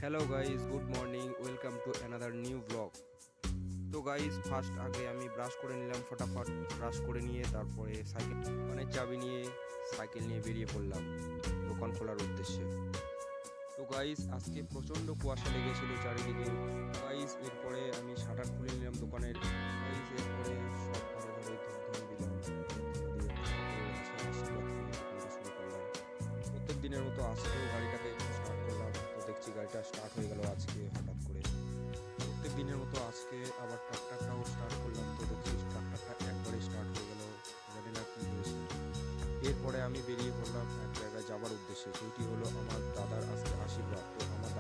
Hello guys, good morning, welcome to another new blog. তো guys, first আগে আমি brush করে নিলাম, ফটাফট ব্রাশ করে নিয়ে তারপরে সাইকেল দোকানের চাবি নিয়ে সাইকেল নিয়ে বেরিয়ে পড়লাম দোকান খোলার উদ্দেশ্যে। তো গাইজ, আজকে প্রচণ্ড কুয়াশা লেগেছিল চারিদিকে। গাইজ, এরপরে আমি শাটার খুলে নিলাম দোকানের। গাইজ, এরপরে সব ঘরে ঘরে ধূপধাম দিলাম, দিয়ে ঠাকুরের কাছে আশীর্বাদ নিয়ে দোকানটা শুরু করলাম। প্রত্যেক দিনের মতো আজকেও গাড়িটাকে একটু স্টার্ট করলাম, তো দেখছি গাড়িটা স্টার্ট হয়ে গেল আজকে হঠাৎ করে। প্রত্যেক দিনের মতো আজকে আবার ট্রাক্টরটাও স্টার্ট করলাম, তো দেখছি ট্রাক্টরটা একবারে স্টার্ট হয়ে গেল, জানি না কী হয়েছে। এরপরে আমি বেরিয়ে পড়লাম এক জায়গায় যাবার উদ্দেশ্যে, সেইটি হলো আমার দাদার আজকে আশীর্বাদ। তো আমার